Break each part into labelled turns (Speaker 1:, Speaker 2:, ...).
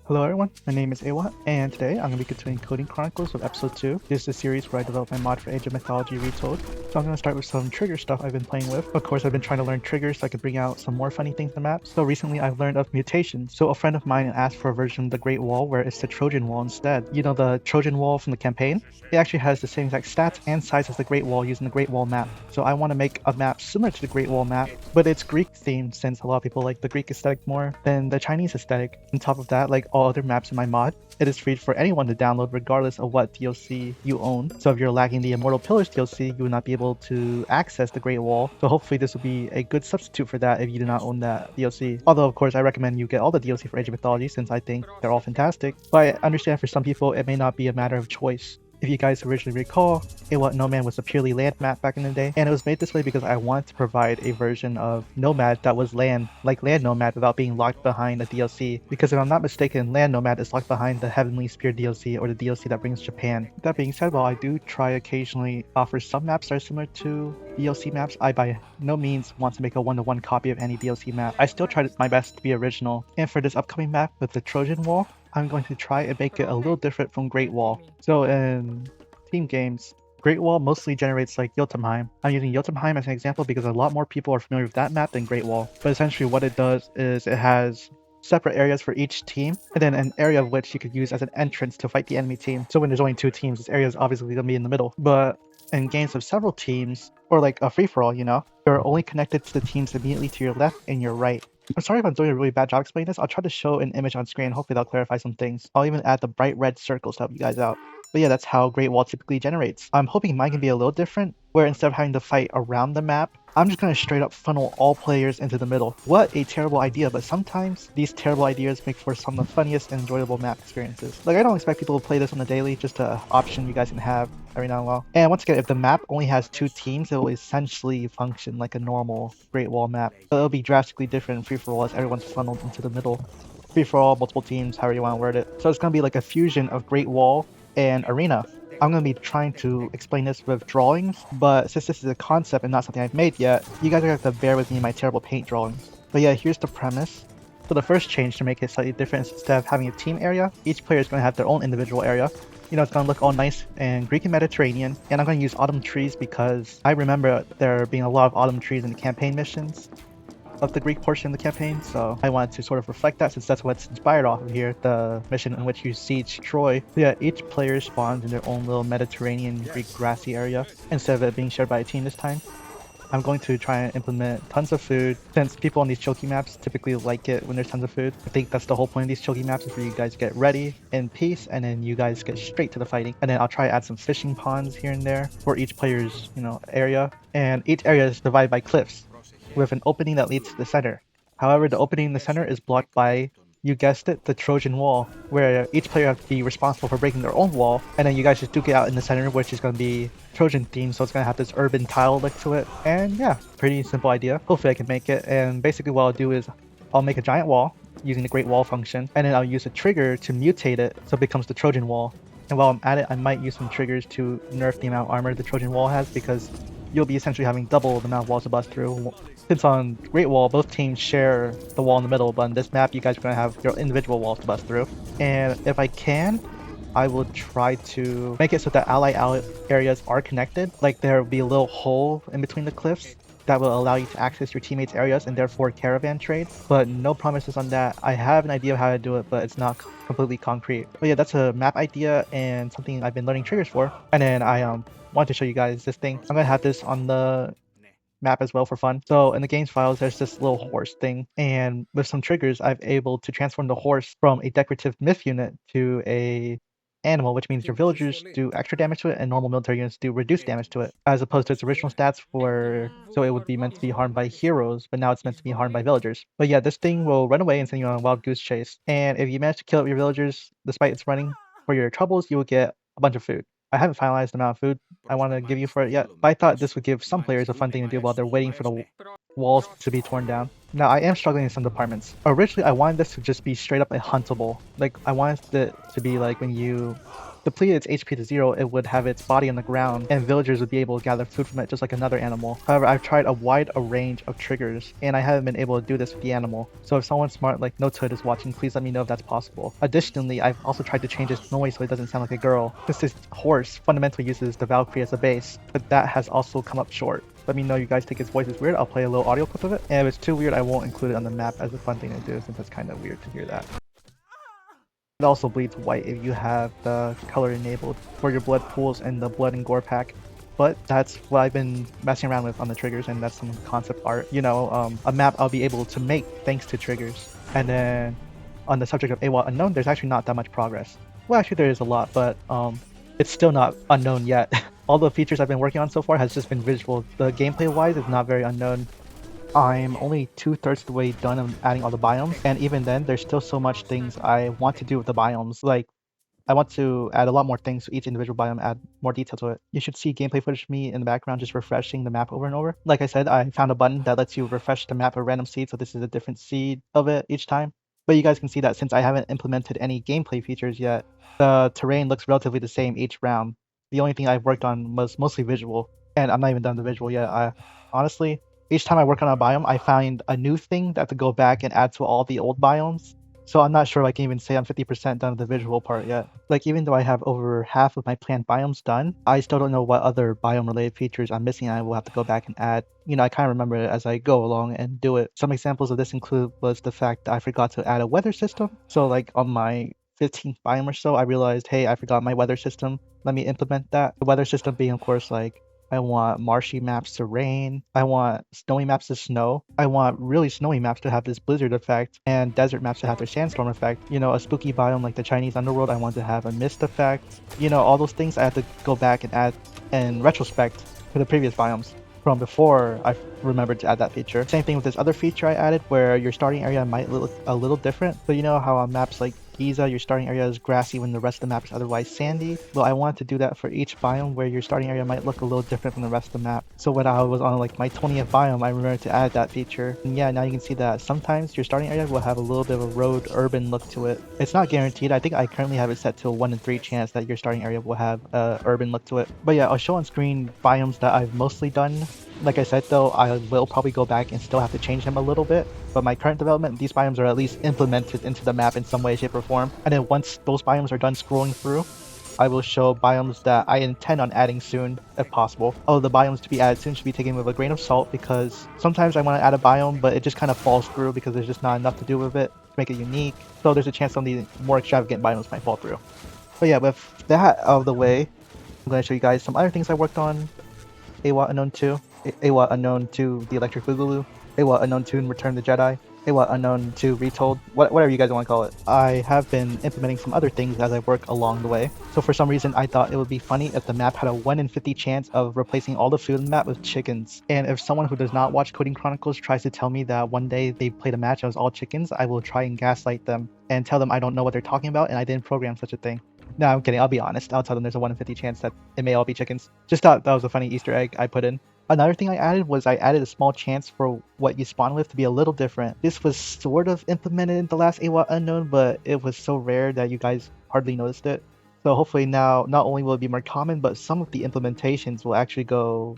Speaker 1: Hello everyone, my name is Awot, and today I'm going to be continuing Coding Chronicles with episode 2. This is a series where I develop my mod for Age of Mythology Retold. So I'm going to start with some trigger stuff I've been playing with. Of course, I've been trying to learn triggers so I could bring out some more funny things in the map. So recently I've learned of mutations. So a friend of mine asked for a version of the Great Wall where it's the Trojan Wall instead. You know the Trojan Wall from the campaign? It actually has the same exact stats and size as the Great Wall using the Great Wall map. So I want to make a map similar to the Great Wall map, but it's Greek themed since a lot of people like the Greek aesthetic more than the Chinese aesthetic. On top of that, like all other maps in my mod, it is free for anyone to download regardless of what DLC you own. So if you're lacking the Immortal Pillars DLC, you will not be able to access the Great Wall. So hopefully this will be a good substitute for that if you do not own that DLC. Although of course I recommend you get all the DLC for Age of Mythology since I think they're all fantastic. But I understand for some people it may not be a matter of choice. If you guys originally recall, Awot Nomad was a purely land map back in the day, and it was made this way because I wanted to provide a version of Nomad that was land, like Land Nomad, without being locked behind a DLC. Because if I'm not mistaken, Land Nomad is locked behind the Heavenly Spear DLC or the DLC that brings Japan. That being said, while I do try occasionally offer some maps that are similar to DLC maps, I by no means want to make a one-to-one copy of any DLC map. I still try my best to be original, and for this upcoming map with the Trojan Wall, I'm going to try and make it a little different from Great Wall. So in team games, Great Wall mostly generates like Jotunheim. I'm using Jotunheim as an example because a lot more people are familiar with that map than Great Wall. But essentially what it does is it has separate areas for each team, and then an area of which you could use as an entrance to fight the enemy team. So when there's only two teams, this area is obviously going to be in the middle. But in games of several teams, or like a free-for-all, you know, you're only connected to the teams immediately to your left and your right. I'm sorry if I'm doing a really bad job explaining this. I'll try to show an image on screen. Hopefully that'll clarify some things. I'll even add the bright red circles to help you guys out. But yeah, that's how Great Wall typically generates. I'm hoping mine can be a little different, where instead of having to fight around the map, I'm just going to straight up funnel all players into the middle. What a terrible idea, but sometimes these terrible ideas make for some of the funniest and enjoyable map experiences. Like, I don't expect people to play this on the daily, just an option you guys can have every now and while. And once again, if the map only has two teams, it will essentially function like a normal Great Wall map. But it'll be drastically different in free-for-all as everyone's funneled into the middle. Free-for-all, multiple teams, however you want to word it. So it's going to be like a fusion of Great Wall and Arena. I'm going to be trying to explain this with drawings, but since this is a concept and not something I've made yet, you guys are going to have to bear with me in my terrible paint drawings. But yeah, here's the premise. So the first change to make it slightly different is instead of having a team area, each player is going to have their own individual area. You know, it's going to look all nice and Greek and Mediterranean, and I'm going to use autumn trees because I remember there being a lot of autumn trees in the campaign missions of the Greek portion of the campaign, so I wanted to sort of reflect that since that's what's inspired off of here, the mission in which you siege Troy. So yeah, each player spawns in their own little Mediterranean Greek grassy area instead of it being shared by a team this time. I'm going to try and implement tons of food since people on these choky maps typically like it when there's tons of food. I think that's the whole point of these choky maps is for you guys to get ready in peace and then you guys get straight to the fighting. And then I'll try to add some fishing ponds here and there for each player's, area. And each area is divided by cliffs with an opening that leads to the center. However, the opening in the center is blocked by, you guessed it, the Trojan Wall, where each player has to be responsible for breaking their own wall, and then you guys just duke it out in the center, which is going to be Trojan themed, so it's going to have this urban tile look to it. And yeah, pretty simple idea. Hopefully I can make it, and basically what I'll do is I'll make a giant wall using the Great Wall function, and then I'll use a trigger to mutate it so it becomes the Trojan Wall. And while I'm at it, I might use some triggers to nerf the amount of armor the Trojan Wall has, because you'll be essentially having double the amount of walls to bust through. Since on Great Wall, both teams share the wall in the middle, but on this map, you guys are going to have your individual walls to bust through. And if I can, I will try to make it so that ally areas are connected. Like there will be a little hole in between the cliffs that will allow you to access your teammates' areas and therefore caravan trade. But no promises on that. I have an idea of how to do it, but it's not completely concrete. But yeah, that's a map idea and something I've been learning triggers for. And then I want to show you guys this thing. I'm going to have this on the map as well for fun. So in the game's files, there's this little horse thing, and with some triggers, I've able to transform the horse from a decorative myth unit to a animal, which means your villagers do extra damage to it and normal military units do reduced damage to it, as opposed to its original stats so it would be meant to be harmed by heroes, but now it's meant to be harmed by villagers. But yeah, this thing will run away and send you on a wild goose chase, and if you manage to kill up your villagers despite its running for your troubles, you will get a bunch of food. I haven't finalized the amount of food I want to give you for it yet, but I thought this would give some players a fun thing to do while they're waiting for the walls to be torn down. Now, I am struggling in some departments. Originally, I wanted this to just be straight up a huntable. Like, I wanted it to be like when you depleted its HP to 0, it would have its body on the ground, and villagers would be able to gather food from it just like another animal. However, I've tried a wide range of triggers, and I haven't been able to do this with the animal. So if someone smart like Notud is watching, please let me know if that's possible. Additionally, I've also tried to change its noise so it doesn't sound like a girl. This horse fundamentally uses the Valkyrie as a base, but that has also come up short. Let me know you guys think its voice is weird. I'll play a little audio clip of it. And if it's too weird, I won't include it on the map as a fun thing to do, since it's kind of weird to hear that. It also bleeds white if you have the color enabled for your blood pools and the blood and gore pack. But that's what I've been messing around with on the triggers, and that's some concept art. You know, a map I'll be able to make thanks to triggers. And then on the subject of Awot Unknown, there's actually not that much progress. Well, actually there is a lot, but it's still not unknown yet. All the features I've been working on so far has just been visual. The gameplay wise is not very unknown. I'm only 2/3 of the way done of adding all the biomes, and even then there's still so much things I want to do with the biomes. Like, I want to add a lot more things to each individual biome, add more detail to it. You should see gameplay footage of me in the background just refreshing the map over and over. Like I said, I found a button that lets you refresh the map with random seed, so this is a different seed of it each time. But you guys can see that since I haven't implemented any gameplay features yet, the terrain looks relatively the same each round. The only thing I've worked on was mostly visual, and I'm not even done the visual yet. Honestly, each time I work on a biome, I find a new thing that I have to go back and add to all the old biomes. So I'm not sure I can even say I'm 50% done with the visual part yet. Like, even though I have over half of my planned biomes done, I still don't know what other biome related features I'm missing, and I will have to go back and add. You know, I kind of remember it as I go along and do it. Some examples of this was the fact that I forgot to add a weather system. So like on my 15th biome or so, I realized, hey, I forgot my weather system. Let me implement that. The weather system being, of course, like, I want marshy maps to rain. I want snowy maps to snow. I want really snowy maps to have this blizzard effect, and desert maps to have their sandstorm effect. You know, a spooky biome like the Chinese underworld, I want to have a mist effect. You know, all those things I have to go back and add in retrospect to the previous biomes from before I remembered to add that feature. Same thing with this other feature I added where your starting area might look a little different. So you know how on maps like Giza, your starting area is grassy when the rest of the map is otherwise sandy? Well, I wanted to do that for each biome where your starting area might look a little different from the rest of the map. So when I was on like my 20th biome, I remembered to add that feature. And yeah, now you can see that sometimes your starting area will have a little bit of a road urban look to it. It's not guaranteed. I think I currently have it set to a 1 in 3 chance that your starting area will have a urban look to it. But yeah, I'll show on screen biomes that I've mostly done. Like I said though, I will probably go back and still have to change them a little bit. But my current development, these biomes are at least implemented into the map in some way, shape, or form. And then once those biomes are done scrolling through, I will show biomes that I intend on adding soon, if possible. Although the biomes to be added soon should be taken with a grain of salt, because sometimes I want to add a biome, but it just kind of falls through because there's just not enough to do with it to make it unique. So there's a chance some of the more extravagant biomes might fall through. But yeah, with that out of the way, I'm going to show you guys some other things I worked on. Awot Unknown II, Awot Unknown II, The Electric Boogaloo, Awot Unknown II, Return of the Jedi, Awot Unknown II, Retold, whatever you guys want to call it. I have been implementing some other things as I work along the way. So for some reason, I thought it would be funny if the map had a 1 in 50 chance of replacing all the food in the map with chickens. And if someone who does not watch Coding Chronicles tries to tell me that one day they played a match that was all chickens, I will try and gaslight them and tell them I don't know what they're talking about and I didn't program such a thing. No, I'm kidding. I'll be honest. I'll tell them there's a 1 in 50 chance that it may all be chickens. Just thought that was a funny Easter egg I put in. Another thing I added was I added a small chance for what you spawn with to be a little different. This was sort of implemented in the last Awot Unknown, but it was so rare that you guys hardly noticed it. So hopefully now, not only will it be more common, but some of the implementations will actually go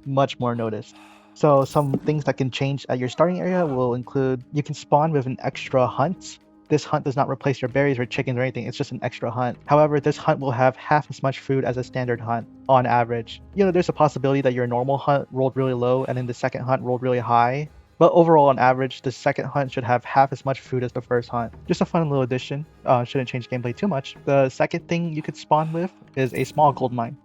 Speaker 1: much more noticed. So some things that can change at your starting area will include you can spawn with an extra hunt. This hunt does not replace your berries or chickens or anything, it's just an extra hunt. However, this hunt will have half as much food as a standard hunt on average. You know, there's a possibility that your normal hunt rolled really low and then the second hunt rolled really high. But overall, on average, the second hunt should have half as much food as the first hunt. Just a fun little addition. Shouldn't change gameplay too much. The second thing you could spawn with is a small gold mine.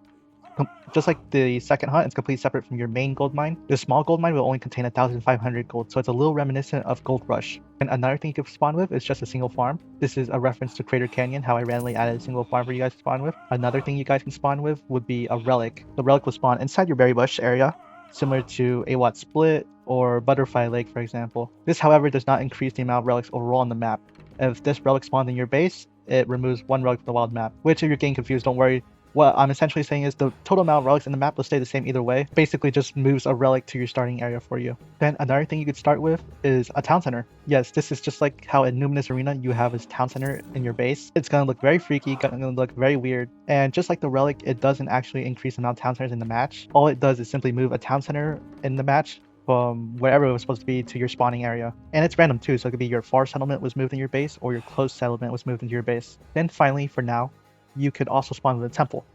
Speaker 1: Just like the second hunt, it's completely separate from your main gold mine. The small gold mine will only contain 1,500 gold, so it's a little reminiscent of Gold Rush. And another thing you can spawn with is just a single farm. This is a reference to Crater Canyon, how I randomly added a single farm for you guys to spawn with. Another thing you guys can spawn with would be a relic. The relic will spawn inside your berry bush area, similar to Awot Split or Butterfly Lake, for example. This, however, does not increase the amount of relics overall on the map. If this relic spawns in your base, it removes 1 relic from the wild map, which if you're getting confused, don't worry. what I'm essentially saying is the total amount of relics in the map will stay the same either way. Basically just moves a relic to your starting area for you. Then another thing you could start with is a town center. Yes, this is just like how in Numinous Arena you have a town center in your base. It's gonna look very freaky, gonna look very weird. And just like the relic, it doesn't actually increase the amount of town centers in the match. All it does is simply move a town center in the match from wherever it was supposed to be to your spawning area. And it's random too, so it could be your far settlement was moved in your base or your close settlement was moved into your base. Then finally, for now, you could also spawn with a temple.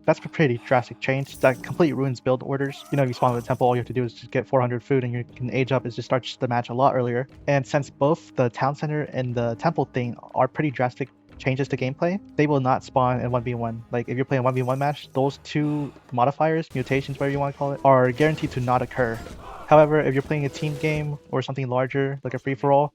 Speaker 1: That's a pretty drastic change. That completely ruins build orders. You know, you spawn with a temple, all you have to do is just get 400 food and you can age up is just start the match a lot earlier. And since both the town center and the temple thing are pretty drastic changes to gameplay, they will not spawn in 1v1. Like if you're playing a 1v1 match, those two modifiers, mutations, whatever you want to call it, are guaranteed to not occur. However, if you're playing a team game or something larger, like a free-for-all,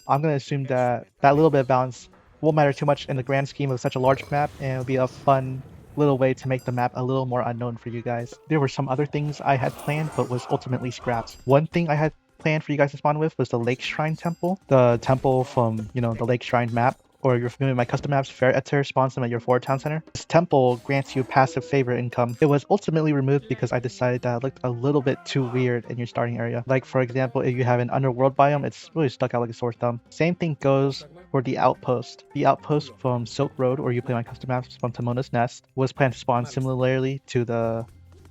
Speaker 1: I'm going to assume that that little bit of balance won't matter too much in the grand scheme of such a large map, and it'll be a fun little way to make the map a little more unknown for you guys. There were some other things I had planned, but was ultimately scrapped. One thing I had planned for you guys to spawn with was the Lake Shrine Temple. The temple from, you know, the Lake Shrine map, or you're familiar with my custom maps, Fair Eter spawns them at your forward town center. This temple grants you passive favor income. It was ultimately removed because I decided that it looked a little bit too weird in your starting area. Like for example, if you have an underworld biome, it's really stuck out like a sore thumb. Same thing goes for the outpost. The outpost from Silk Road, or you play my custom maps from Tamona's Nest, was planned to spawn similarly to the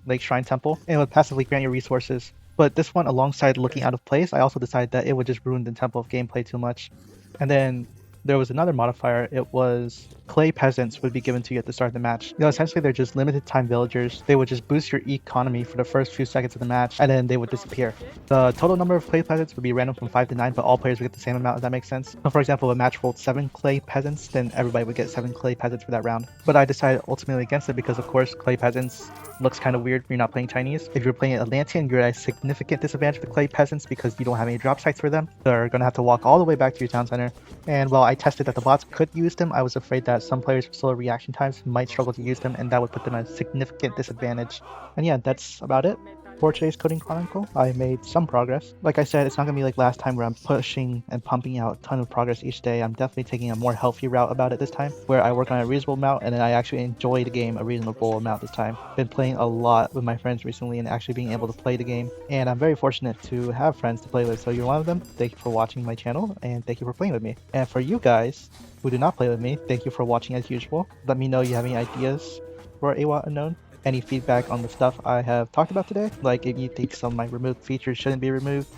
Speaker 1: Lake Shrine Temple, and it would passively grant you resources. But this one, alongside looking out of place, I also decided that it would just ruin the temple of gameplay too much. And then there was another modifier. It was clay peasants would be given to you at the start of the match. You know, essentially they're just limited time villagers. They would just boost your economy for the first few seconds of the match, and then they would disappear. The total number of clay peasants would be random from 5 to 9, but all players would get the same amount, if that makes sense. So for example, if a match rolled 7 clay peasants, then everybody would get 7 clay peasants for that round. But I decided ultimately against it because of course clay peasants looks kind of weird when you're not playing Chinese. If you're playing Atlantean, you're at a significant disadvantage with clay peasants because you don't have any drop sites for them. They're gonna have to walk all the way back to your town center. And while I tested that the bots could use them, I was afraid that some players with slower reaction times might struggle to use them, and that would put them at a significant disadvantage. And yeah, that's about it for today's Coding Chronicle. I made some progress. Like I said, it's not gonna be like last time where I'm pushing and pumping out a ton of progress each day. I'm definitely taking a more healthy route about it this time, where I work on a reasonable amount and then I actually enjoy the game a reasonable amount this time. Been playing a lot with my friends recently and actually being able to play the game, and I'm very fortunate to have friends to play with. So you're one of them. Thank you for watching my channel and thank you for playing with me. And for you guys who do not play with me, thank you for watching as usual. Let me know you have any ideas for Awot Unknown. Any feedback on the stuff I have talked about today, like if you think some of my removed features shouldn't be removed,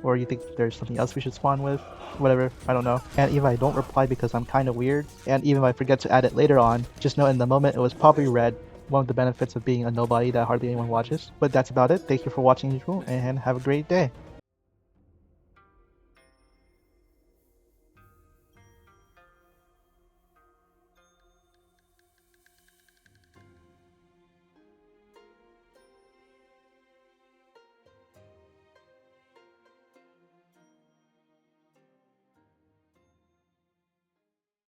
Speaker 1: or you think there's something else we should spawn with, whatever, I don't know. And even if I don't reply because I'm kind of weird, and even if I forget to add it later on, just know in the moment it was probably read. One of the benefits of being a nobody that hardly anyone watches. But that's about it. Thank you for watching as usual, and have a great day.